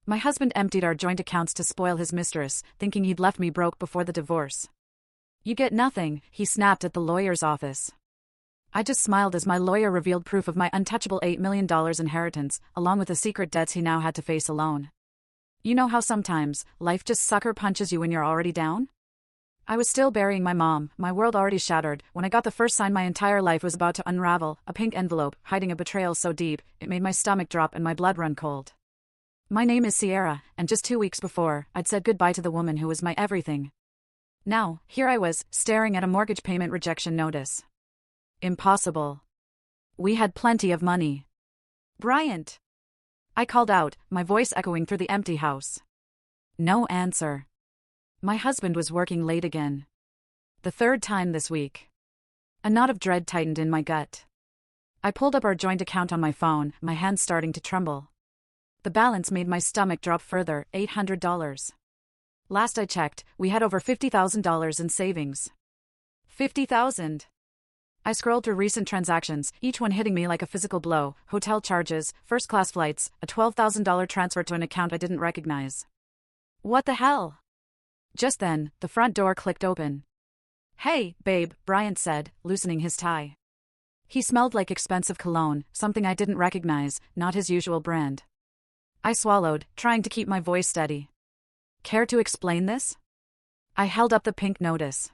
My husband emptied our joint accounts to spoil his mistress, thinking he'd left me broke before the divorce. You get nothing, he snapped at the lawyer's office. I just smiled as my lawyer revealed proof of my untouchable $8 million inheritance, along with the secret debts he now had to face alone. You know how sometimes, life just sucker punches you when you're already down? I was still burying my mom, my world already shattered, when I got the first sign my entire life was about to unravel, a pink envelope, hiding a betrayal so deep, it made my stomach drop and my blood run cold. My name is Sierra, and just 2 weeks before, I'd said goodbye to the woman who was my everything. Now, here I was, staring at a mortgage payment rejection notice. Impossible. We had plenty of money. Bryant! I called out, my voice echoing through the empty house. No answer. My husband was working late again. The third time this week. A knot of dread tightened in my gut. I pulled up our joint account on my phone, my hands starting to tremble. The balance made my stomach drop further, $800. Last I checked, we had over $50,000 in savings. $50,000. I scrolled through recent transactions, each one hitting me like a physical blow: hotel charges, first-class flights, a $12,000 transfer to an account I didn't recognize. What the hell? Just then, the front door clicked open. Hey, babe, Bryant said, loosening his tie. He smelled like expensive cologne, something I didn't recognize, not his usual brand. I swallowed, trying to keep my voice steady. Care to explain this? I held up the pink notice.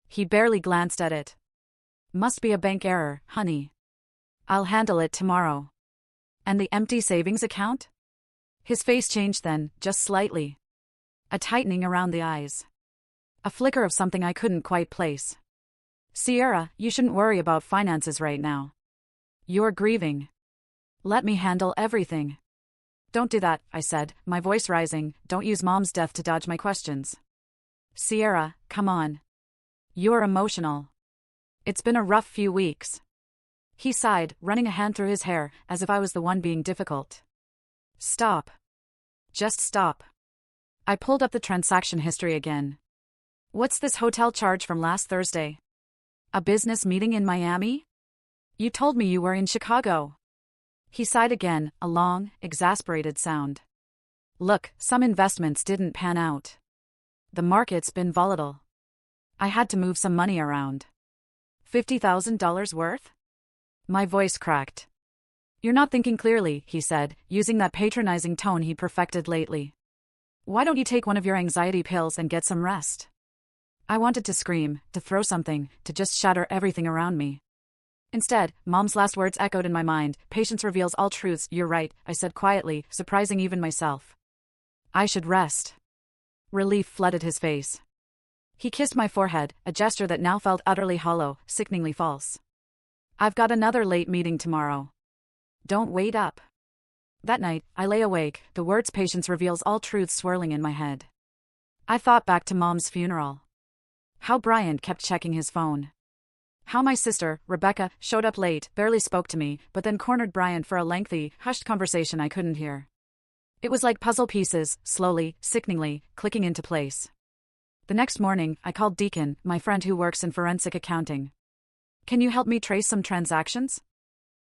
He barely glanced at it. Must be a bank error, honey. I'll handle it tomorrow. And the empty savings account? His face changed then, just slightly. A tightening around the eyes. A flicker of something I couldn't quite place. Sierra, you shouldn't worry about finances right now. You're grieving. Let me handle everything. Don't do that, I said, my voice rising. Don't use Mom's death to dodge my questions. Sierra, come on. You're emotional. It's been a rough few weeks. He sighed, running a hand through his hair, as if I was the one being difficult. Stop. Just stop. I pulled up the transaction history again. What's this hotel charge from last Thursday? A business meeting in Miami? You told me you were in Chicago. He sighed again, a long, exasperated sound. Look, some investments didn't pan out. The market's been volatile. I had to move some money around. $50,000 worth? My voice cracked. You're not thinking clearly, he said, using that patronizing tone he perfected lately. Why don't you take one of your anxiety pills and get some rest? I wanted to scream, to throw something, to just shatter everything around me. Instead, Mom's last words echoed in my mind. Patience reveals all truths. You're right, I said quietly, surprising even myself. I should rest. Relief flooded his face. He kissed my forehead, a gesture that now felt utterly hollow, sickeningly false. I've got another late meeting tomorrow. Don't wait up. That night, I lay awake, the words patience reveals all truths swirling in my head. I thought back to Mom's funeral. How Bryant kept checking his phone. How my sister, Rebecca, showed up late, barely spoke to me, but then cornered Bryant for a lengthy, hushed conversation I couldn't hear. It was like puzzle pieces, slowly, sickeningly, clicking into place. The next morning, I called Deacon, my friend who works in forensic accounting. Can you help me trace some transactions?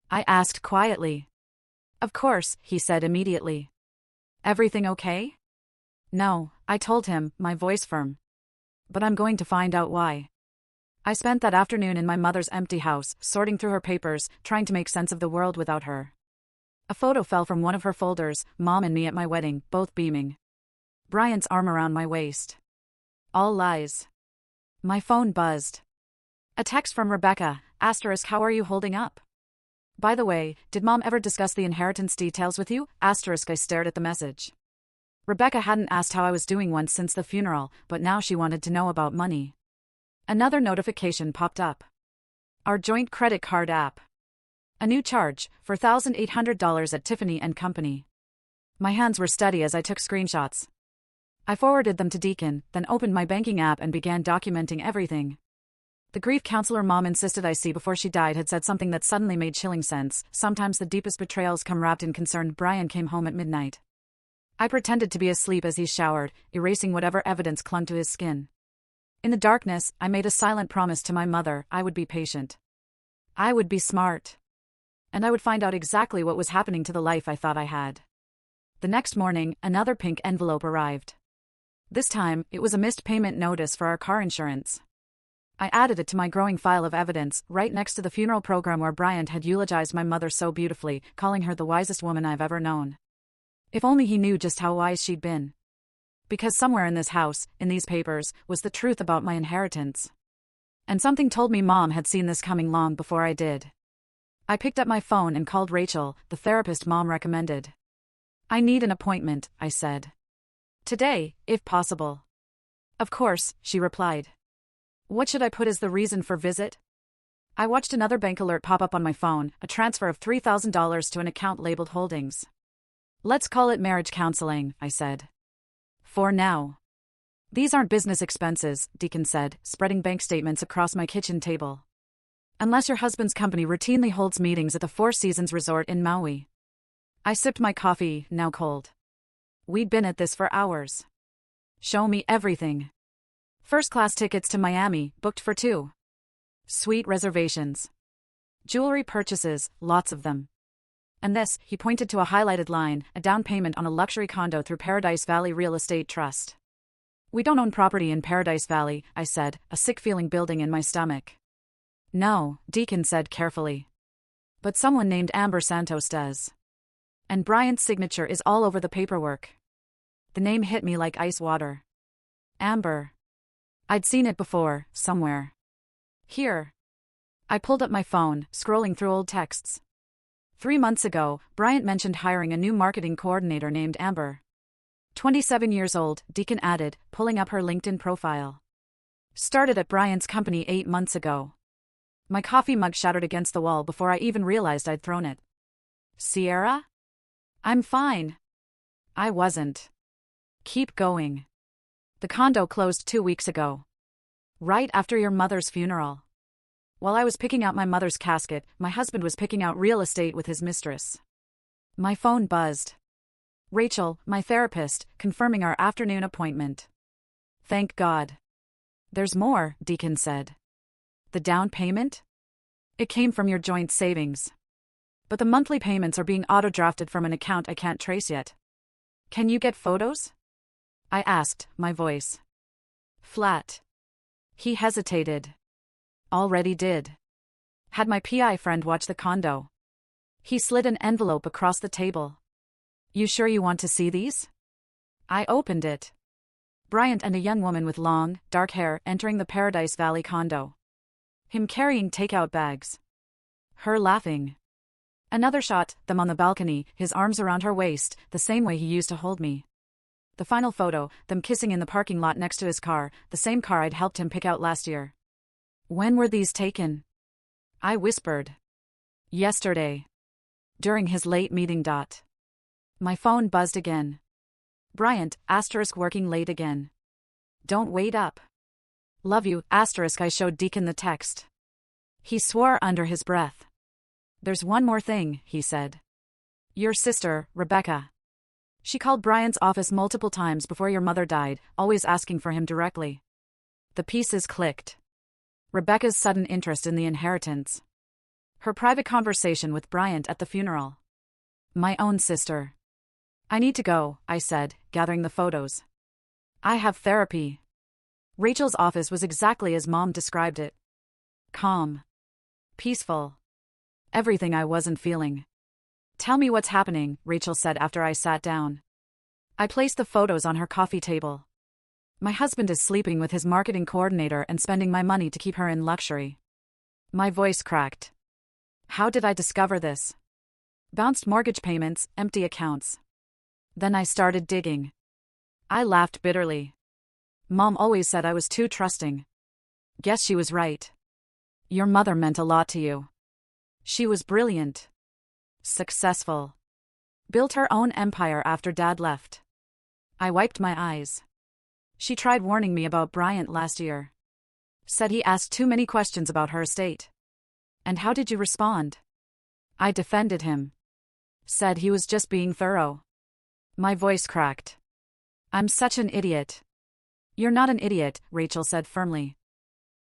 I asked quietly. Of course, he said immediately. Everything okay? No, I told him, my voice firm. But I'm going to find out why. I spent that afternoon in my mother's empty house, sorting through her papers, trying to make sense of the world without her. A photo fell from one of her folders, Mom and me at my wedding, both beaming. Bryant's arm around my waist. All lies. My phone buzzed. A text from Rebecca, asterisk, how are you holding up? By the way, did Mom ever discuss the inheritance details with you? Asterisk, I stared at the message. Rebecca hadn't asked how I was doing once since the funeral, but now she wanted to know about money. Another notification popped up. Our joint credit card app. A new charge, for $1,800 at Tiffany & Company. My hands were steady as I took screenshots. I forwarded them to Deacon, then opened my banking app and began documenting everything. The grief counselor Mom insisted I see before she died had said something that suddenly made chilling sense. Sometimes the deepest betrayals come wrapped in concern. Brian came home at midnight. I pretended to be asleep as he showered, erasing whatever evidence clung to his skin. In the darkness, I made a silent promise to my mother. I would be patient. I would be smart. And I would find out exactly what was happening to the life I thought I had. The next morning, another pink envelope arrived. This time, it was a missed payment notice for our car insurance. I added it to my growing file of evidence, right next to the funeral program where Bryant had eulogized my mother so beautifully, calling her the wisest woman I've ever known. If only he knew just how wise she'd been. Because somewhere in this house, in these papers, was the truth about my inheritance. And something told me Mom had seen this coming long before I did. I picked up my phone and called Rachel, the therapist Mom recommended. "I need an appointment," I said. "Today, if possible." "Of course," she replied. "What should I put as the reason for visit?" I watched another bank alert pop up on my phone, a transfer of $3,000 to an account labeled holdings. "Let's call it marriage counseling," I said. "For now." "These aren't business expenses," Deacon said, spreading bank statements across my kitchen table. "Unless your husband's company routinely holds meetings at the Four Seasons Resort in Maui." I sipped my coffee, now cold. We'd been at this for hours. "Show me everything." First-class tickets to Miami, booked for 2. Suite reservations. Jewelry purchases, lots of them. And this, he pointed to a highlighted line, a down payment on a luxury condo through Paradise Valley Real Estate Trust. "We don't own property in Paradise Valley," I said, a sick feeling building in my stomach. "No," Deacon said carefully. "But someone named Amber Santos does. And Bryant's signature is all over the paperwork." The name hit me like ice water. Amber. I'd seen it before, somewhere. Here. I pulled up my phone, scrolling through old texts. 3 months ago, Bryant mentioned hiring a new marketing coordinator named Amber. 27 years old, Deacon added, pulling up her LinkedIn profile. Started at Bryant's company 8 months ago. My coffee mug shattered against the wall before I even realized I'd thrown it. "Sierra?" "I'm fine." I wasn't. "Keep going. The condo closed 2 weeks ago. Right after your mother's funeral. While I was picking out my mother's casket, my husband was picking out real estate with his mistress." My phone buzzed. Rachel, my therapist, confirming our afternoon appointment. "Thank God." "There's more," Deacon said. "The down payment? It came from your joint savings. But the monthly payments are being auto-drafted from an account I can't trace yet. Can you get photos?" I asked, my voice flat. He hesitated. "Already did. Had my PI friend watch the condo." He slid an envelope across the table. "You sure you want to see these?" I opened it. Bryant and a young woman with long, dark hair entering the Paradise Valley condo. Him carrying takeout bags. Her laughing. Another shot, them on the balcony, his arms around her waist, the same way he used to hold me. The final photo, them kissing in the parking lot next to his car, the same car I'd helped him pick out last year. "When were these taken?" I whispered. "Yesterday. During his late meeting. My phone buzzed again. Bryant, working late again. "Don't wait up. Love you, I showed Deacon the text. He swore under his breath. "There's one more thing," he said. "Your sister, Rebecca. She called Bryant's office multiple times before your mother died, always asking for him directly." The pieces clicked. Rebecca's sudden interest in the inheritance. Her private conversation with Bryant at the funeral. My own sister. "I need to go," I said, gathering the photos. "I have therapy." Rachel's office was exactly as Mom described it. Calm. Peaceful. Everything I wasn't feeling. "Tell me what's happening," Rachel said after I sat down. I placed the photos on her coffee table. "My husband is sleeping with his marketing coordinator and spending my money to keep her in luxury." My voice cracked. How did I discover this? Bounced mortgage payments, empty accounts. Then I started digging. I laughed bitterly. Mom always said I was too trusting. Guess she was right. Your mother meant a lot to you. She was brilliant. Successful. Built her own empire after Dad left. I wiped my eyes. She tried warning me about Bryant last year. Said he asked too many questions about her estate. And how did you respond? I defended him. Said he was just being thorough. My voice cracked. I'm such an idiot. You're not an idiot, Rachel said firmly.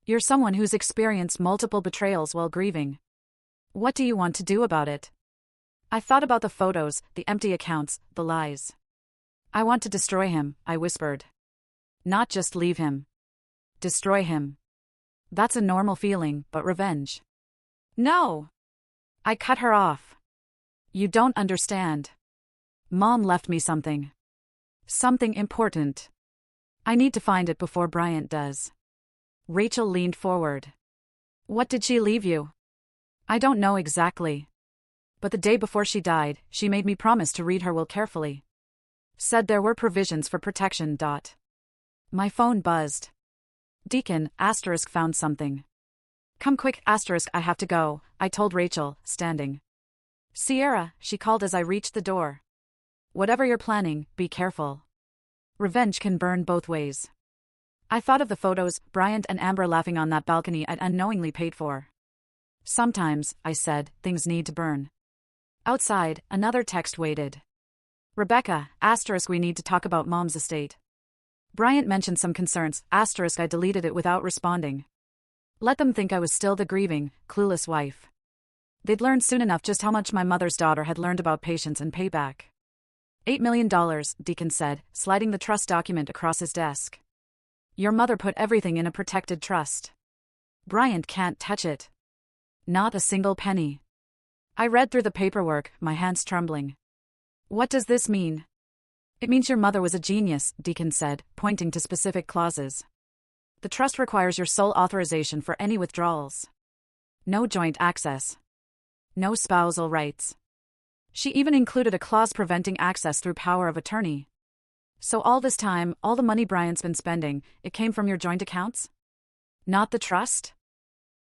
You're someone who's experienced multiple betrayals while grieving. What do you want to do about it? I thought about the photos, the empty accounts, the lies. I want to destroy him, I whispered. Not just leave him. Destroy him. That's a normal feeling, but revenge. No! I cut her off. You don't understand. Mom left me something. Something important. I need to find it before Bryant does. Rachel leaned forward. What did she leave you? I don't know exactly. But the day before she died, she made me promise to read her will carefully. Said there were provisions for protection. My phone buzzed. Deacon, * found something. Come quick, *, I have to go, I told Rachel, standing. Sierra, she called as I reached the door. Whatever you're planning, be careful. Revenge can burn both ways. I thought of the photos, Bryant and Amber laughing on that balcony I'd unknowingly paid for. Sometimes, I said, things need to burn. Outside, another text waited. Rebecca, * we need to talk about Mom's estate. Bryant mentioned some concerns, * I deleted it without responding. Let them think I was still the grieving, clueless wife. They'd learn soon enough just how much my mother's daughter had learned about patience and payback. $8 million, Deacon said, sliding the trust document across his desk. Your mother put everything in a protected trust. Bryant can't touch it. Not a single penny. I read through the paperwork, my hands trembling. What does this mean? It means your mother was a genius, Deacon said, pointing to specific clauses. The trust requires your sole authorization for any withdrawals. No joint access. No spousal rights. She even included a clause preventing access through power of attorney. So all this time, all the money Bryant's been spending, it came from your joint accounts? Not the trust?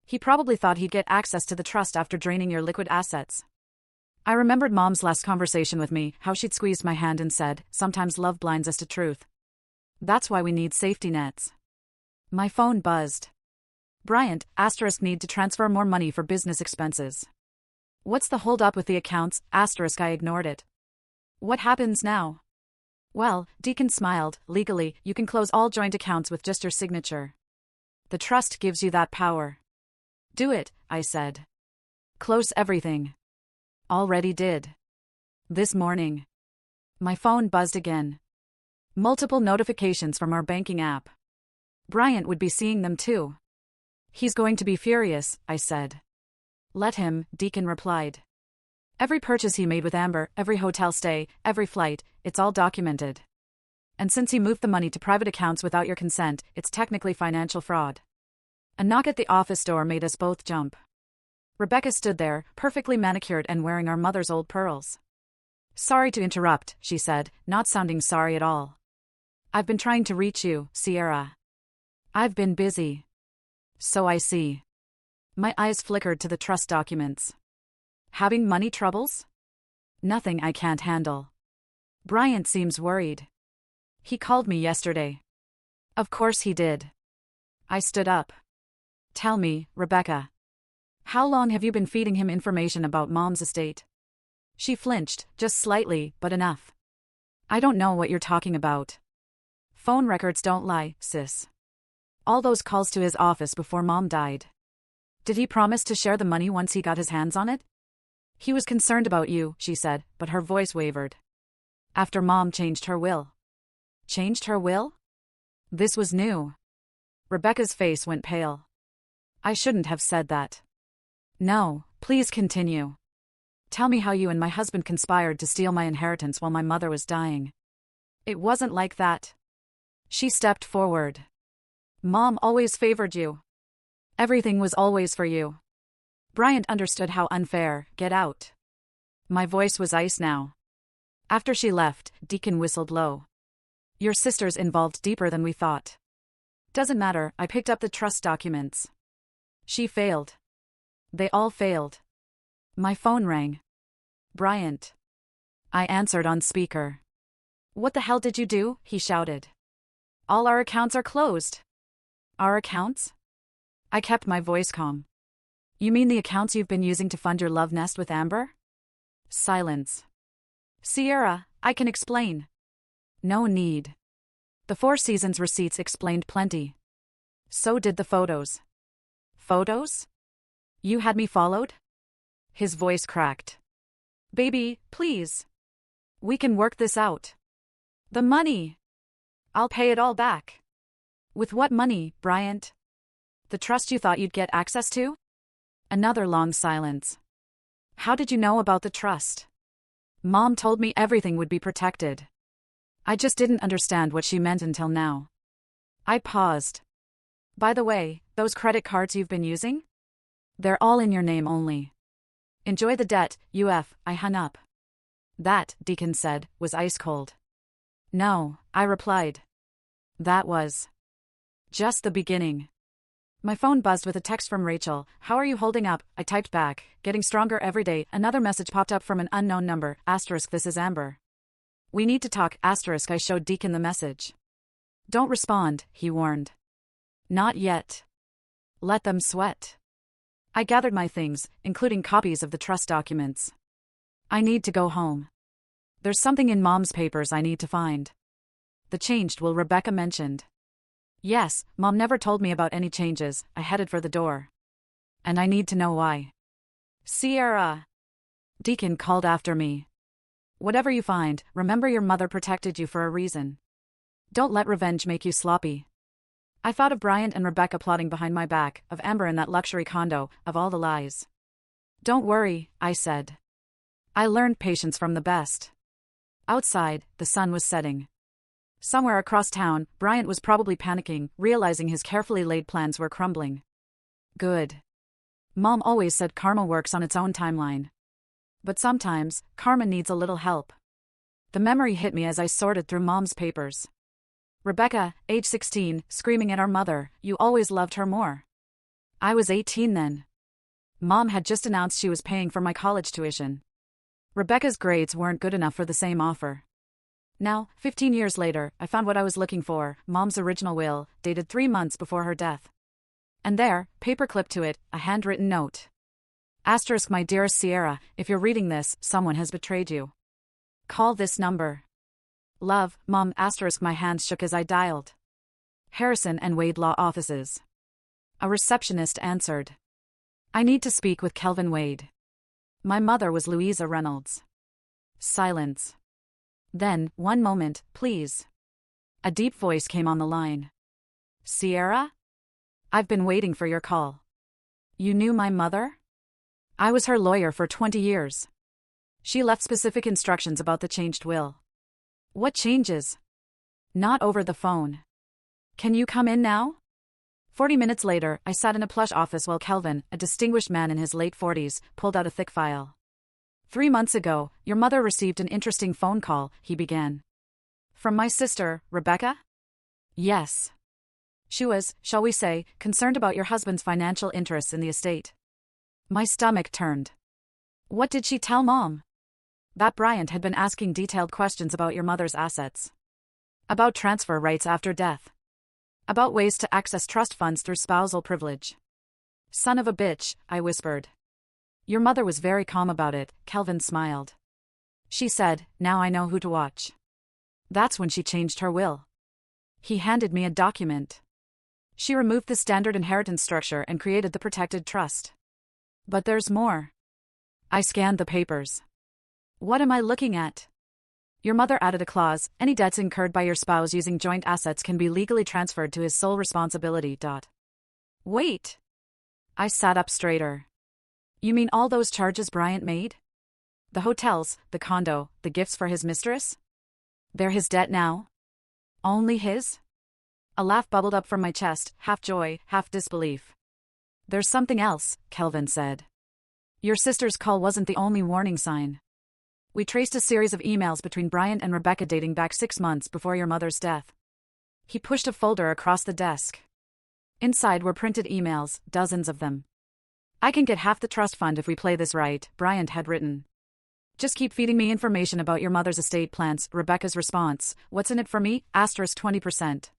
He probably thought he'd get access to the trust after draining your liquid assets. I remembered Mom's last conversation with me, how she'd squeezed my hand and said, sometimes love blinds us to truth. That's why we need safety nets. My phone buzzed. Bryant, * need to transfer more money for business expenses. What's the hold up with the accounts, * I ignored it. What happens now? Well, Deacon smiled, legally, you can close all joint accounts with just your signature. The trust gives you that power. Do it, I said. Close everything. Already did. This morning. My phone buzzed again. Multiple notifications from our banking app. Bryant would be seeing them too. He's going to be furious, I said. Let him, Deacon replied. Every purchase he made with Amber, every hotel stay, every flight, it's all documented. And since he moved the money to private accounts without your consent, it's technically financial fraud. A knock at the office door made us both jump. Rebecca stood there, perfectly manicured and wearing our mother's old pearls. Sorry to interrupt, she said, not sounding sorry at all. I've been trying to reach you, Sierra. I've been busy. So I see. My eyes flickered to the trust documents. Having money troubles? Nothing I can't handle. Bryant seems worried. He called me yesterday. Of course he did. I stood up. Tell me, Rebecca. How long have you been feeding him information about Mom's estate? She flinched, just slightly, but enough. I don't know what you're talking about. Phone records don't lie, sis. All those calls to his office before Mom died. Did he promise to share the money once he got his hands on it? He was concerned about you, she said, but her voice wavered. After Mom changed her will. Changed her will? This was new. Rebecca's face went pale. I shouldn't have said that. No, please continue. Tell me how you and my husband conspired to steal my inheritance while my mother was dying. It wasn't like that. She stepped forward. Mom always favored you. Everything was always for you. Bryant understood how unfair. Get out. My voice was ice now. After she left, Deacon whistled low. Your sister's involved deeper than we thought. Doesn't matter, I picked up the trust documents. She failed. They all failed. My phone rang. Bryant. I answered on speaker. What the hell did you do? He shouted. All our accounts are closed. Our accounts? I kept my voice calm. You mean the accounts you've been using to fund your love nest with Amber? Silence. Sierra, I can explain. No need. The Four Seasons receipts explained plenty. So did the photos. Photos? You had me followed? His voice cracked. Baby, please. We can work this out. The money. I'll pay it all back. With what money, Bryant? The trust you thought you'd get access to? Another long silence. How did you know about the trust? Mom told me everything would be protected. I just didn't understand what she meant until now. I paused. By the way, those credit cards you've been using? They're all in your name only. Enjoy the debt, UF. I hung up. That, Deacon said, was ice cold. No, I replied. That was just the beginning. My phone buzzed with a text from Rachel. How are you holding up? I typed back, getting stronger every day. Another message popped up from an unknown number. Asterisk, this is Amber. We need to talk. Asterisk, I showed Deacon the message. Don't respond, he warned. Not yet. Let them sweat. I gathered my things, including copies of the trust documents. I need to go home. There's something in Mom's papers I need to find. The changed will Rebecca mentioned. Yes, Mom never told me about any changes. I headed for the door. And I need to know why. Sierra. Deacon called after me. Whatever you find, remember your mother protected you for a reason. Don't let revenge make you sloppy. I thought of Bryant and Rebecca plotting behind my back, of Amber in that luxury condo, of all the lies. Don't worry, I said. I learned patience from the best. Outside, the sun was setting. Somewhere across town, Bryant was probably panicking, realizing his carefully laid plans were crumbling. Good. Mom always said karma works on its own timeline. But sometimes, karma needs a little help. The memory hit me as I sorted through Mom's papers. Rebecca, age 16, screaming at our mother, you always loved her more. I was 18 then. Mom had just announced she was paying for my college tuition. Rebecca's grades weren't good enough for the same offer. Now, 15 years later, I found what I was looking for, Mom's original will, dated 3 months before her death. And there, paperclipped to it, a handwritten note. Asterisk, my dearest Sierra, if you're reading this, someone has betrayed you. Call this number. Love, Mom. Asterisk, my hands shook as I dialed. Harrison and Wade Law Offices. A receptionist answered. I need to speak with Kelvin Wade. My mother was Louisa Reynolds. Silence. Then, one moment, please. A deep voice came on the line. Sierra? I've been waiting for your call. You knew my mother? I was her lawyer for 20 years. She left specific instructions about the changed will. What changes? Not over the phone. Can you come in now? 40 minutes later, I sat in a plush office while Kelvin, a distinguished man in his late 40s, pulled out a thick file. 3 months ago, your mother received an interesting phone call, he began. From my sister, Rebecca? Yes. She was, shall we say, concerned about your husband's financial interests in the estate. My stomach turned. What did she tell Mom? That Bryant had been asking detailed questions about your mother's assets. About transfer rights after death. About ways to access trust funds through spousal privilege. Son of a bitch, I whispered. Your mother was very calm about it, Kelvin smiled. She said, now I know who to watch. That's when she changed her will. He handed me a document. She removed the standard inheritance structure and created the protected trust. But there's more. I scanned the papers. What am I looking at? Your mother added a clause, any debts incurred by your spouse using joint assets can be legally transferred to his sole responsibility. Wait. I sat up straighter. You mean all those charges Bryant made? The hotels, the condo, the gifts for his mistress? They're his debt now? Only his? A laugh bubbled up from my chest, half joy, half disbelief. There's something else, Kelvin said. Your sister's call wasn't the only warning sign. We traced a series of emails between Bryant and Rebecca dating back 6 months before your mother's death. He pushed a folder across the desk. Inside were printed emails, dozens of them. I can get half the trust fund if we play this right, Bryant had written. Just keep feeding me information about your mother's estate plans. Rebecca's response, what's in it for me? Asterisk 20%.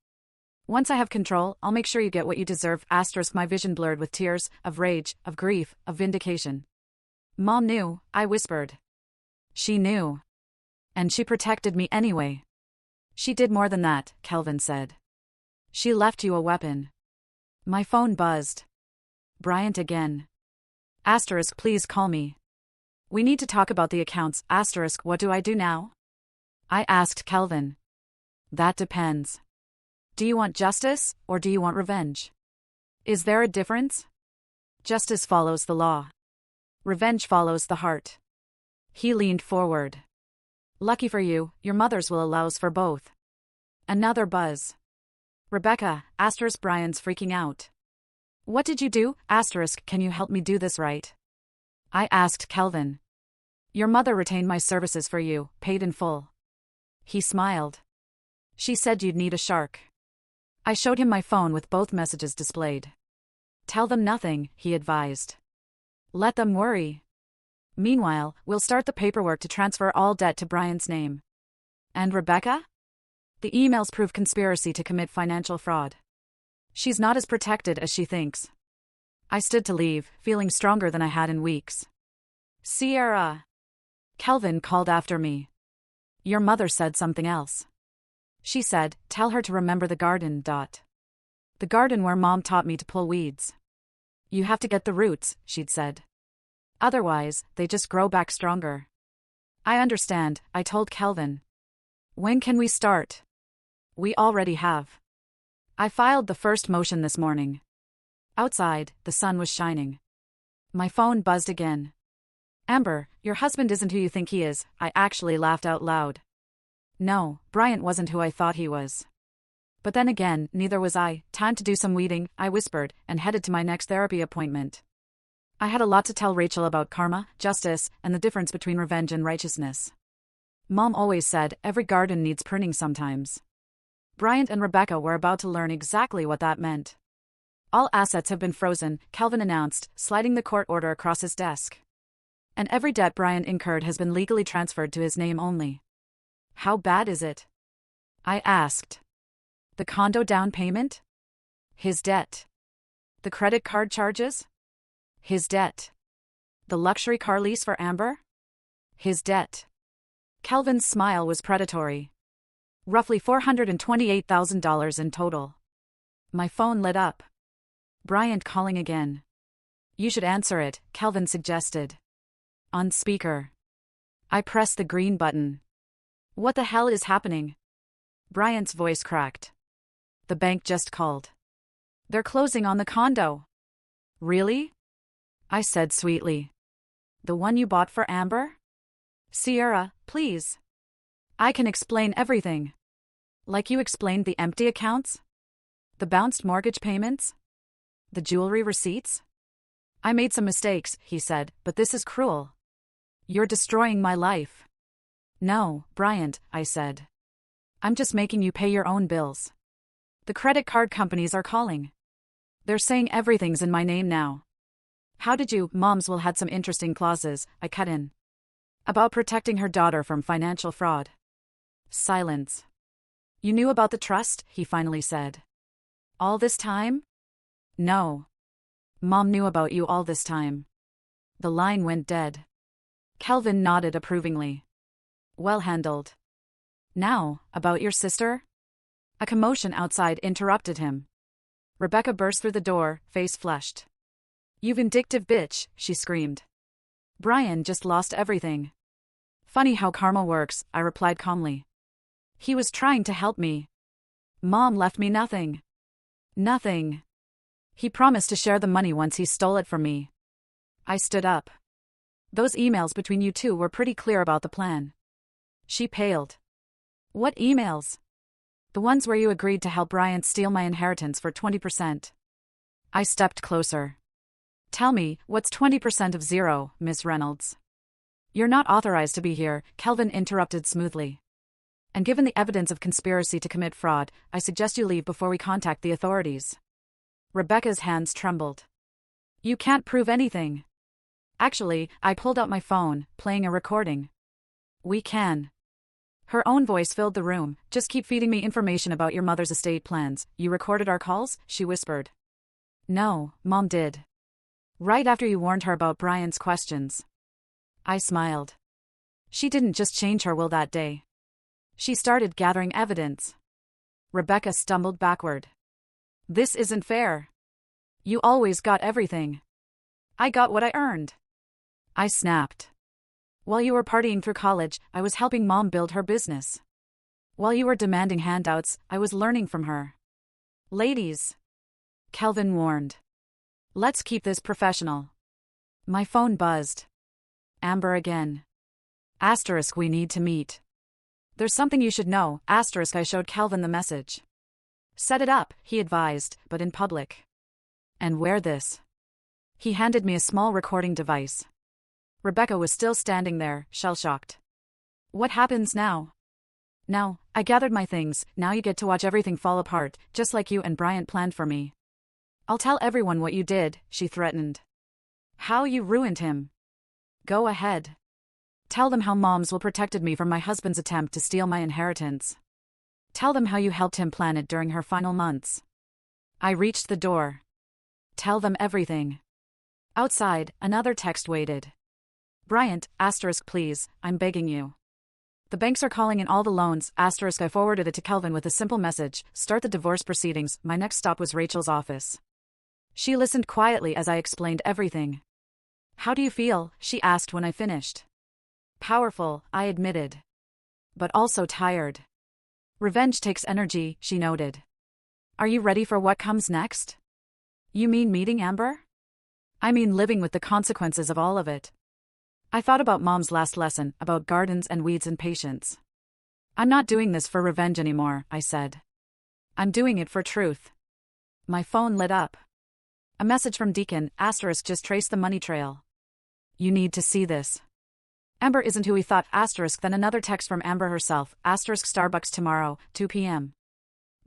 Once I have control, I'll make sure you get what you deserve. Asterisk, my vision blurred with tears, of rage, of grief, of vindication. Mom knew, I whispered. She knew. And she protected me anyway. She did more than that, Kelvin said. She left you a weapon. My phone buzzed. Bryant again. Asterisk, please call me. We need to talk about the accounts. What do I do now? I asked Kelvin. That depends. Do you want justice, or do you want revenge? Is there a difference? Justice follows the law. Revenge follows the heart. He leaned forward. Lucky for you, your mother's will allows for both. Another buzz. Rebecca, Brian's freaking out. What did you do? Can you help me do this right? I asked Kelvin. Your mother retained my services for you, paid in full. He smiled. She said you'd need a shark. I showed him my phone with both messages displayed. Tell them nothing, he advised. Let them worry. Meanwhile, we'll start the paperwork to transfer all debt to Brian's name. And Rebecca? The emails prove conspiracy to commit financial fraud. She's not as protected as she thinks. I stood to leave, feeling stronger than I had in weeks. Sierra. Kelvin called after me. Your mother said something else. She said, tell her to remember the garden. The garden where Mom taught me to pull weeds. You have to get the roots, she'd said. Otherwise, they just grow back stronger. I understand, I told Kelvin. When can we start? We already have. I filed the first motion this morning. Outside, the sun was shining. My phone buzzed again. Amber, your husband isn't who you think he is. I actually laughed out loud. No, Bryant wasn't who I thought he was. But then again, neither was I. Time to do some weeding, I whispered, and headed to my next therapy appointment. I had a lot to tell Rachel about karma, justice, and the difference between revenge and righteousness. Mom always said, every garden needs pruning sometimes. Bryant and Rebecca were about to learn exactly what that meant. All assets have been frozen, Kelvin announced, sliding the court order across his desk. And every debt Bryant incurred has been legally transferred to his name only. How bad is it? I asked. The condo down payment? His debt. The credit card charges? His debt. The luxury car lease for Amber? His debt. Kelvin's smile was predatory. Roughly $428,000 in total. My phone lit up. Bryant calling again. You should answer it, Kelvin suggested. On speaker. I pressed the green button. What the hell is happening? Bryant's voice cracked. The bank just called. They're closing on the condo. Really? I said sweetly. The one you bought for Amber? Sierra, please. I can explain everything. Like you explained the empty accounts? The bounced mortgage payments? The jewelry receipts? I made some mistakes, he said, but this is cruel. You're destroying my life. No, Bryant, I said. I'm just making you pay your own bills. The credit card companies are calling. They're saying everything's in my name now. How did you? Mom's will had some interesting clauses, I cut in. About protecting her daughter from financial fraud. Silence. You knew about the trust, he finally said. All this time? No. Mom knew about you all this time. The line went dead. Kelvin nodded approvingly. Well handled. Now, about your sister? A commotion outside interrupted him. Rebecca burst through the door, face flushed. You vindictive bitch, she screamed. Brian just lost everything. Funny how karma works, I replied calmly. He was trying to help me. Mom left me nothing. Nothing. He promised to share the money once he stole it from me. I stood up. Those emails between you two were pretty clear about the plan. She paled. What emails? The ones where you agreed to help Brian steal my inheritance for 20%. I stepped closer. Tell me, what's 20% of zero, Miss Reynolds? You're not authorized to be here, Kelvin interrupted smoothly. And given the evidence of conspiracy to commit fraud, I suggest you leave before we contact the authorities. Rebecca's hands trembled. You can't prove anything. Actually, I pulled out my phone, playing a recording. We can. Her own voice filled the room. Just keep feeding me information about your mother's estate plans. You recorded our calls? She whispered. No, Mom did. Right after you warned her about Brian's questions. I smiled. She didn't just change her will that day. She started gathering evidence. Rebecca stumbled backward. This isn't fair. You always got everything. I got what I earned. I snapped. While you were partying through college, I was helping Mom build her business. While you were demanding handouts, I was learning from her. Ladies, Kelvin warned. Let's keep this professional. My phone buzzed. Amber again. Asterisk, we need to meet. There's something you should know, asterisk, I showed Kelvin the message. Set it up, he advised, but in public. And wear this. He handed me a small recording device. Rebecca was still standing there, shell-shocked. What happens now? Now, I gathered my things, now you get to watch everything fall apart, just like you and Bryant planned for me. I'll tell everyone what you did, she threatened. How you ruined him. Go ahead. Tell them how Moms will protected me from my husband's attempt to steal my inheritance. Tell them how you helped him plan it during her final months. I reached the door. Tell them everything. Outside, another text waited. Bryant, asterisk, please, I'm begging you. The banks are calling in all the loans, asterisk, I forwarded it to Kelvin with a simple message, start the divorce proceedings. My next stop was Rachel's office. She listened quietly as I explained everything. How do you feel? She asked when I finished. Powerful, I admitted. But also tired. Revenge takes energy, she noted. Are you ready for what comes next? You mean meeting Amber? I mean living with the consequences of all of it. I thought about Mom's last lesson, about gardens and weeds and patience. I'm not doing this for revenge anymore, I said. I'm doing it for truth. My phone lit up. A message from Deacon, asterisk, just trace the money trail. You need to see this. Amber isn't who we thought, asterisk, then another text from Amber herself, asterisk, Starbucks tomorrow, 2 p.m.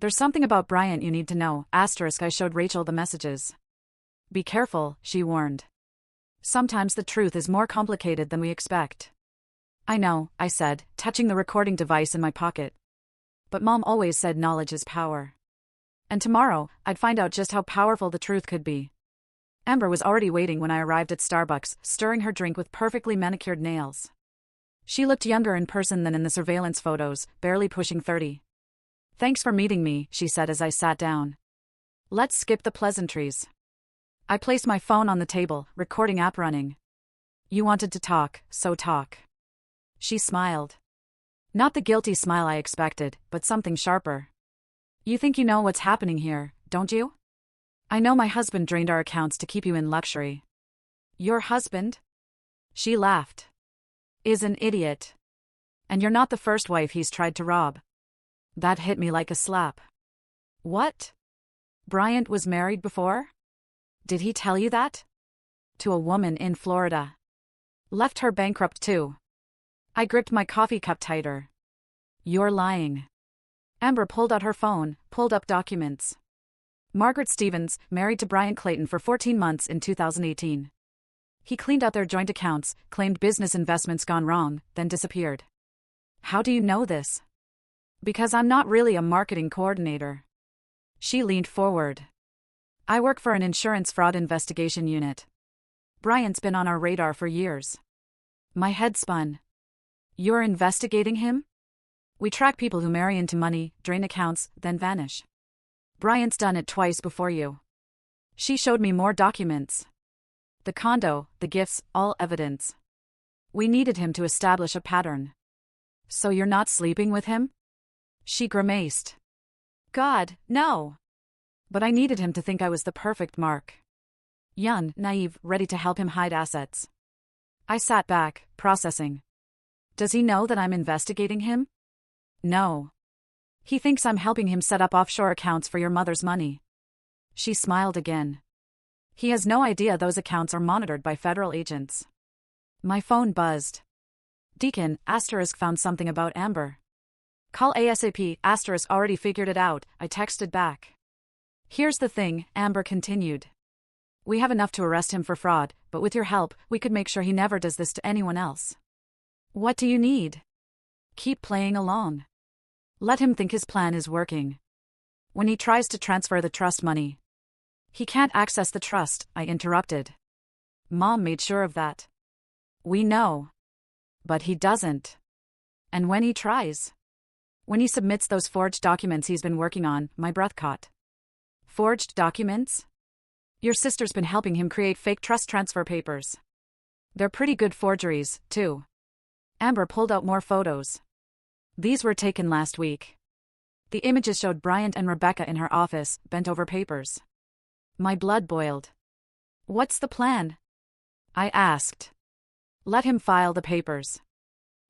There's something about Bryant you need to know, asterisk, I showed Rachel the messages. Be careful, she warned. Sometimes the truth is more complicated than we expect. I know, I said, touching the recording device in my pocket. But Mom always said knowledge is power. And tomorrow, I'd find out just how powerful the truth could be. Amber was already waiting when I arrived at Starbucks, stirring her drink with perfectly manicured nails. She looked younger in person than in the surveillance photos, barely pushing 30. Thanks for meeting me, she said as I sat down. Let's skip the pleasantries. I placed my phone on the table, recording app running. You wanted to talk, so talk. She smiled. Not the guilty smile I expected, but something sharper. You think you know what's happening here, don't you? I know my husband drained our accounts to keep you in luxury. Your husband? She laughed. Is an idiot. And you're not the first wife he's tried to rob. That hit me like a slap. What? Bryant was married before? Did he tell you that? To a woman in Florida. Left her bankrupt too. I gripped my coffee cup tighter. You're lying. Amber pulled out her phone, pulled up documents. Margaret Stevens, married to Bryant Clayton for 14 months in 2018. He cleaned out their joint accounts, claimed business investments gone wrong, then disappeared. How do you know this? Because I'm not really a marketing coordinator. She leaned forward. I work for an insurance fraud investigation unit. Bryant's been on our radar for years. My head spun. You're investigating him? We track people who marry into money, drain accounts, then vanish. Bryant's done it twice before you. She showed me more documents. The condo, the gifts, all evidence. We needed him to establish a pattern. So you're not sleeping with him? She grimaced. God, no. But I needed him to think I was the perfect mark. Young, naive, ready to help him hide assets. I sat back, processing. Does he know that I'm investigating him? No. He thinks I'm helping him set up offshore accounts for your mother's money. She smiled again. He has no idea those accounts are monitored by federal agents. My phone buzzed. Deacon, asterisk, found something about Amber. Call ASAP, asterisk, already figured it out, I texted back. Here's the thing, Amber continued. We have enough to arrest him for fraud, but with your help, we could make sure he never does this to anyone else. What do you need? Keep playing along. Let him think his plan is working. When he tries to transfer the trust money. He can't access the trust, I interrupted. Mom made sure of that. We know. But he doesn't. And when he tries? When he submits those forged documents he's been working on, my breath caught. Forged documents? Your sister's been helping him create fake trust transfer papers. They're pretty good forgeries, too. Amber pulled out more photos. These were taken last week. The images showed Bryant and Rebecca in her office, bent over papers. My blood boiled. What's the plan? I asked. Let him file the papers.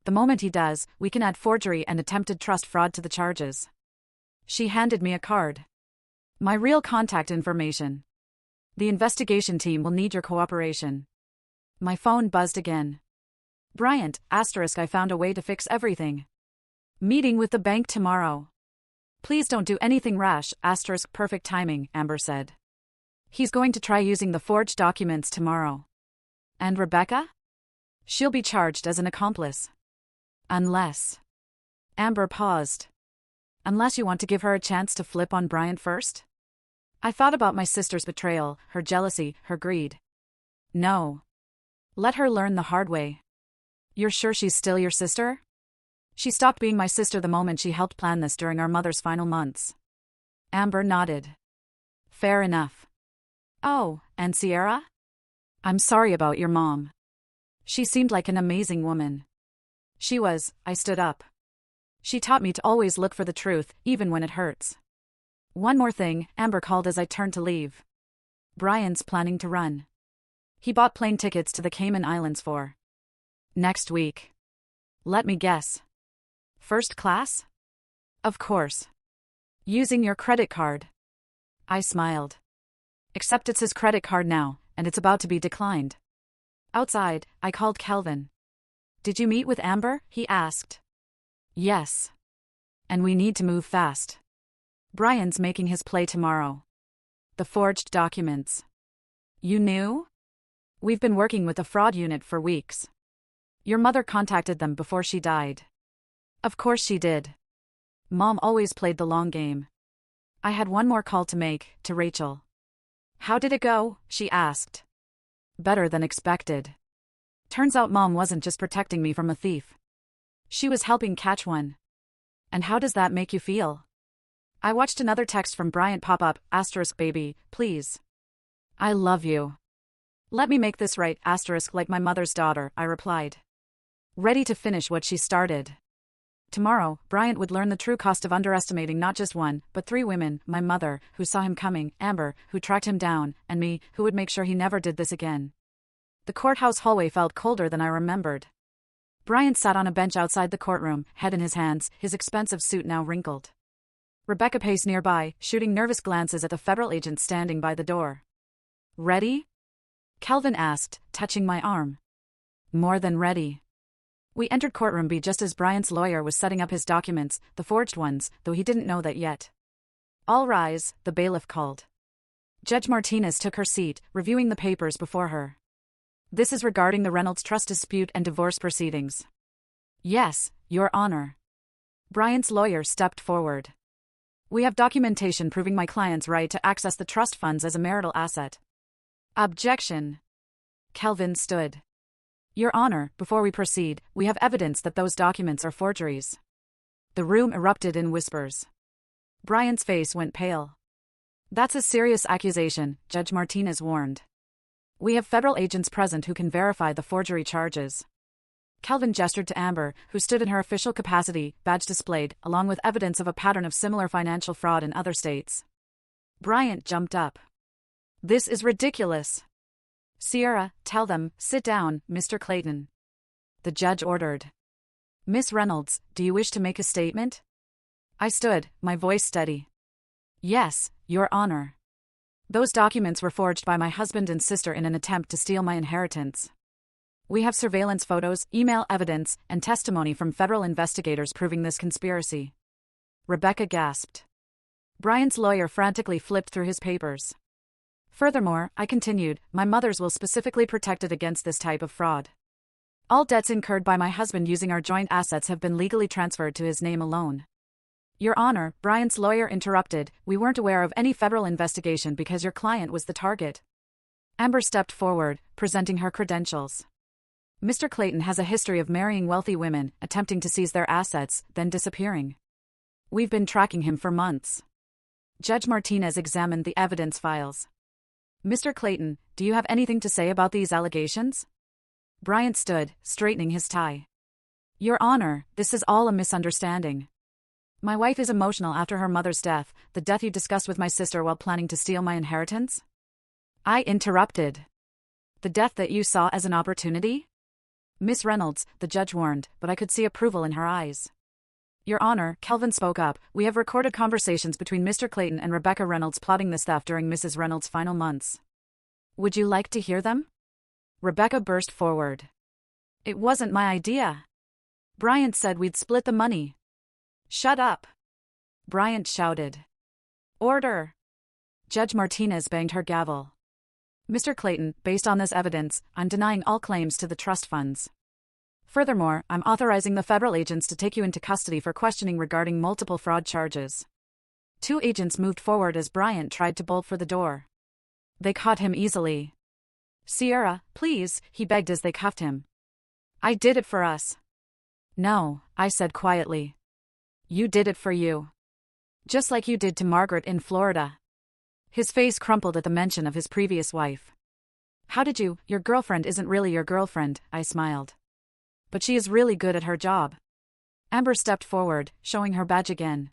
The moment he does, we can add forgery and attempted trust fraud to the charges. She handed me a card. My real contact information. The investigation team will need your cooperation. My phone buzzed again. Bryant, *, I found a way to fix everything. Meeting with the bank tomorrow. Please don't do anything rash, *, perfect timing, Amber said. He's going to try using the forged documents tomorrow. And Rebecca? She'll be charged as an accomplice. Unless. Amber paused. Unless you want to give her a chance to flip on Bryant first? I thought about my sister's betrayal, her jealousy, her greed. No. Let her learn the hard way. You're sure she's still your sister? She stopped being my sister the moment she helped plan this during our mother's final months. Amber nodded. Fair enough. Oh, and Sierra? I'm sorry about your mom. She seemed like an amazing woman. She was. I stood up. She taught me to always look for the truth, even when it hurts. One more thing, Amber called as I turned to leave. Brian's planning to run. He bought plane tickets to the Cayman Islands for next week. Let me guess. First class? Of course. Using your credit card. I smiled. Except it's his credit card now, and it's about to be declined. Outside, I called Kelvin. Did you meet with Amber? He asked. Yes. And we need to move fast. Brian's making his play tomorrow. The forged documents. You knew? We've been working with the fraud unit for weeks. Your mother contacted them before she died. Of course she did. Mom always played the long game. I had one more call to make, to Rachel. How did it go? She asked. Better than expected. Turns out Mom wasn't just protecting me from a thief. She was helping catch one. And how does that make you feel? I watched another text from Bryant pop up, * baby, please. I love you. Let me make this right, * like my mother's daughter, I replied. Ready to finish what she started. Tomorrow, Bryant would learn the true cost of underestimating not just one, but 3 women, my mother, who saw him coming, Amber, who tracked him down, and me, who would make sure he never did this again. The courthouse hallway felt colder than I remembered. Bryant sat on a bench outside the courtroom, head in his hands, his expensive suit now wrinkled. Rebecca paced nearby, shooting nervous glances at the federal agent standing by the door. Ready? Kelvin asked, touching my arm. More than ready. We entered courtroom B just as Bryant's lawyer was setting up his documents, the forged ones, though he didn't know that yet. All rise, the bailiff called. Judge Martinez took her seat, reviewing the papers before her. This is regarding the Reynolds Trust dispute and divorce proceedings. Yes, Your Honor. Bryant's lawyer stepped forward. We have documentation proving my client's right to access the trust funds as a marital asset. Objection. Kelvin stood. Your Honor, before we proceed, we have evidence that those documents are forgeries. The room erupted in whispers. Bryant's face went pale. That's a serious accusation, Judge Martinez warned. We have federal agents present who can verify the forgery charges. Kelvin gestured to Amber, who stood in her official capacity, badge displayed, along with evidence of a pattern of similar financial fraud in other states. Bryant jumped up. This is ridiculous. Sierra, tell them, sit down, Mr. Clayton. The judge ordered. Miss Reynolds, do you wish to make a statement? I stood, my voice steady. Yes, Your Honor. Those documents were forged by my husband and sister in an attempt to steal my inheritance. We have surveillance photos, email evidence, and testimony from federal investigators proving this conspiracy. Rebecca gasped. Bryant's lawyer frantically flipped through his papers. Furthermore, I continued, my mother's will specifically protected against this type of fraud. All debts incurred by my husband using our joint assets have been legally transferred to his name alone. Your Honor, Bryant's lawyer interrupted, we weren't aware of any federal investigation because your client was the target. Amber stepped forward, presenting her credentials. Mr. Clayton has a history of marrying wealthy women, attempting to seize their assets, then disappearing. We've been tracking him for months. Judge Martinez examined the evidence files. Mr. Clayton, do you have anything to say about these allegations? Bryant stood, straightening his tie. Your Honor, this is all a misunderstanding. My wife is emotional after her mother's death, the death you discussed with my sister while planning to steal my inheritance? I interrupted. The death that you saw as an opportunity? Miss Reynolds, the judge warned, but I could see approval in her eyes. Your Honor, Kelvin spoke up, we have recorded conversations between Mr. Clayton and Rebecca Reynolds plotting this theft during Mrs. Reynolds' final months. Would you like to hear them? Rebecca burst forward. It wasn't my idea. Bryant said we'd split the money. Shut up. Bryant shouted. Order. Judge Martinez banged her gavel. Mr. Clayton, based on this evidence, I'm denying all claims to the trust funds. Furthermore, I'm authorizing the federal agents to take you into custody for questioning regarding multiple fraud charges. 2 agents moved forward as Bryant tried to bolt for the door. They caught him easily. Sierra, please, he begged as they cuffed him. I did it for us. No, I said quietly. You did it for you. Just like you did to Margaret in Florida. His face crumpled at the mention of his previous wife. How did you? Your girlfriend isn't really your girlfriend, I smiled. But she is really good at her job. Amber stepped forward, showing her badge again.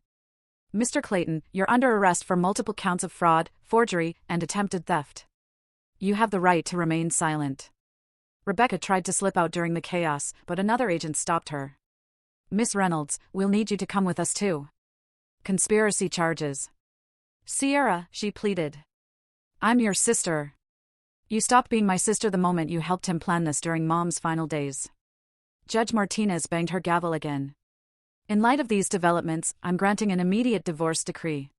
Mr. Clayton, you're under arrest for multiple counts of fraud, forgery, and attempted theft. You have the right to remain silent. Rebecca tried to slip out during the chaos, but another agent stopped her. Miss Reynolds, we'll need you to come with us too. Conspiracy charges. Sierra, she pleaded. I'm your sister. You stopped being my sister the moment you helped him plan this during Mom's final days. Judge Martinez banged her gavel again. In light of these developments, I'm granting an immediate divorce decree.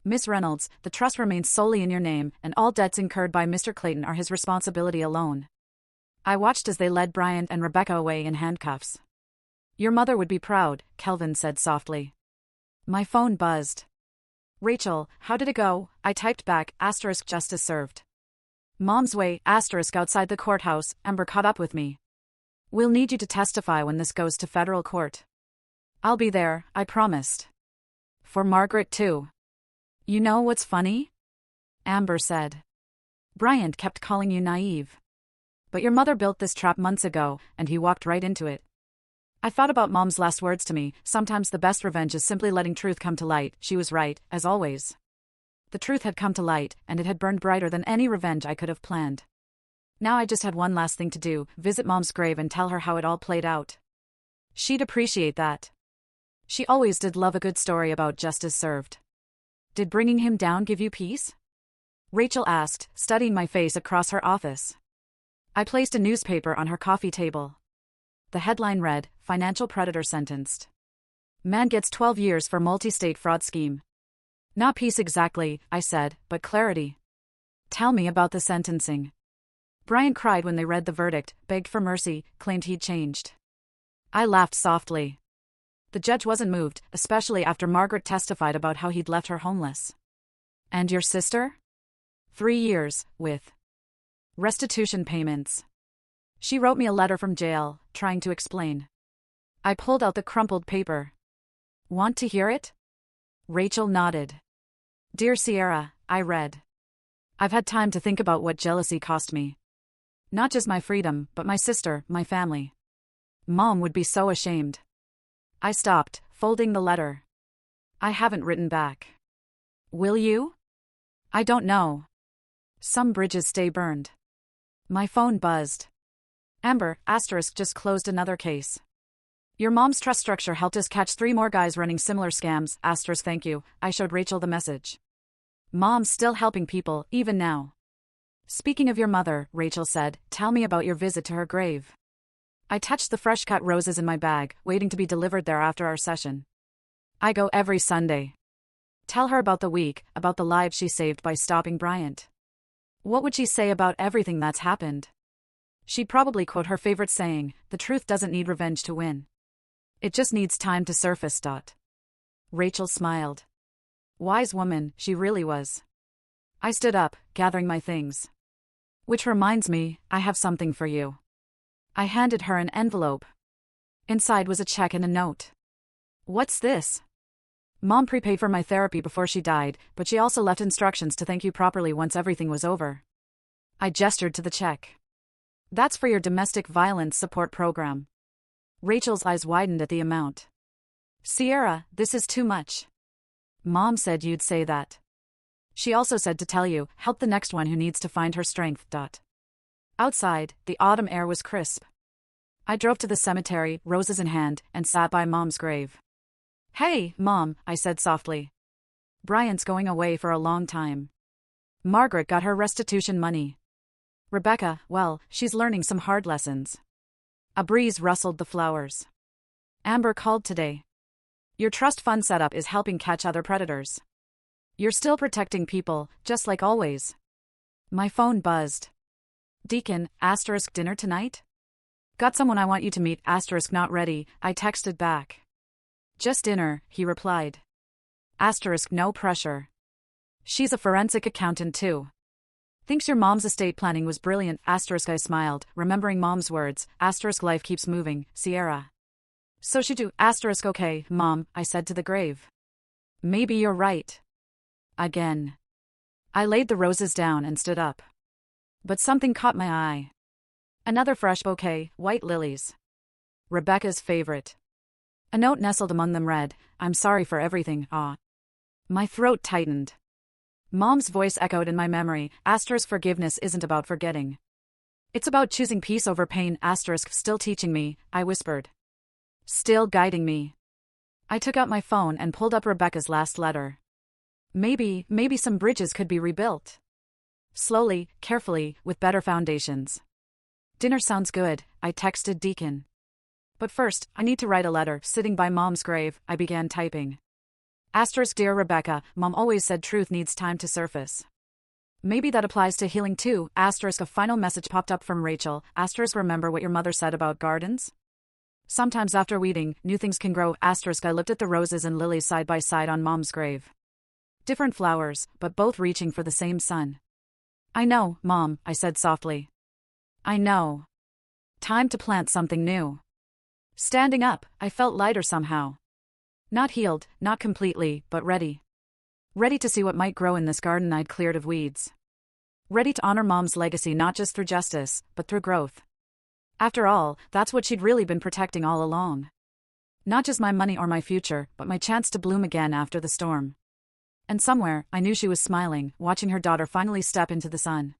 Miss Reynolds, the trust remains solely in your name, and all debts incurred by Mr. Clayton are his responsibility alone. I watched as they led Bryant and Rebecca away in handcuffs. Your mother would be proud, Kelvin said softly. My phone buzzed. Rachel, how did it go? I typed back, * justice served. Mom's way, * outside the courthouse, Amber caught up with me. We'll need you to testify when this goes to federal court. I'll be there, I promised. For Margaret too. You know what's funny? Amber said. Bryant kept calling you naive. But your mother built this trap months ago, and he walked right into it. I thought about Mom's last words to me, sometimes the best revenge is simply letting truth come to light. She was right, as always. The truth had come to light, and it had burned brighter than any revenge I could have planned. Now I just had one last thing to do, visit Mom's grave and tell her how it all played out. She'd appreciate that. She always did love a good story about justice served. Did bringing him down give you peace? Rachel asked, studying my face across her office. I placed a newspaper on her coffee table. The headline read, Financial Predator Sentenced. Man gets 12 years for multi-state fraud scheme. Not peace exactly, I said, but clarity. Tell me about the sentencing. Bryant cried when they read the verdict, begged for mercy, claimed he'd changed. I laughed softly. The judge wasn't moved, especially after Margaret testified about how he'd left her homeless. And your sister? 3 years, with restitution payments. She wrote me a letter from jail, trying to explain. I pulled out the crumpled paper. Want to hear it? Rachel nodded. Dear Sierra, I read. I've had time to think about what jealousy cost me. Not just my freedom, but my sister, my family. Mom would be so ashamed. I stopped, folding the letter. I haven't written back. Will you? I don't know. Some bridges stay burned. My phone buzzed. Amber, * just closed another case. Your mom's trust structure helped us catch 3 more guys running similar scams, * thank you. I showed Rachel the message. Mom's still helping people, even now. Speaking of your mother, Rachel said, tell me about your visit to her grave. I touched the fresh-cut roses in my bag, waiting to be delivered there after our session. I go every Sunday. Tell her about the week, about the lives she saved by stopping Bryant. What would she say about everything that's happened? She'd probably quote her favorite saying, the truth doesn't need revenge to win. It just needs time to surface. Rachel smiled. Wise woman, she really was. I stood up, gathering my things. Which reminds me, I have something for you. I handed her an envelope. Inside was a check and a note. What's this? Mom prepaid for my therapy before she died, but she also left instructions to thank you properly once everything was over. I gestured to the check. That's for your domestic violence support program. Rachel's eyes widened at the amount. Sierra, this is too much. Mom said you'd say that. She also said to tell you, help the next one who needs to find her strength. Outside, the autumn air was crisp. I drove to the cemetery, roses in hand, and sat by Mom's grave. Hey, Mom, I said softly. Brian's going away for a long time. Margaret got her restitution money. Rebecca, well, she's learning some hard lessons. A breeze rustled the flowers. Amber called today. Your trust fund setup is helping catch other predators. You're still protecting people, just like always. My phone buzzed. Deacon, * dinner tonight? Got someone I want you to meet, * not ready, I texted back. Just dinner, he replied. * no pressure. She's a forensic accountant too. Thinks your mom's estate planning was brilliant, * I smiled, remembering Mom's words, * life keeps moving, Sierra. So should you, * okay, Mom, I said to the grave. Maybe you're right. Again. I laid the roses down and stood up. But something caught my eye. Another fresh bouquet, white lilies. Rebecca's favorite. A note nestled among them read, I'm sorry for everything, ah. My throat tightened. Mom's voice echoed in my memory, * forgiveness isn't about forgetting. It's about choosing peace over pain, * still teaching me, I whispered. Still guiding me. I took out my phone and pulled up Rebecca's last letter. Maybe some bridges could be rebuilt. Slowly, carefully, with better foundations. Dinner sounds good, I texted Deacon. But first, I need to write a letter. Sitting by Mom's grave, I began typing. * Dear Rebecca, Mom always said truth needs time to surface. Maybe that applies to healing too. * A final message popped up from Rachel. * Remember what your mother said about gardens? Sometimes after weeding, new things can grow. * I looked at the roses and lilies side by side on Mom's grave. Different flowers, but both reaching for the same sun. I know, Mom, I said softly. I know. Time to plant something new. Standing up, I felt lighter somehow. Not healed, not completely, but ready. Ready to see what might grow in this garden I'd cleared of weeds. Ready to honor Mom's legacy not just through justice, but through growth. After all, that's what she'd really been protecting all along. Not just my money or my future, but my chance to bloom again after the storm. And somewhere, I knew she was smiling, watching her daughter finally step into the sun.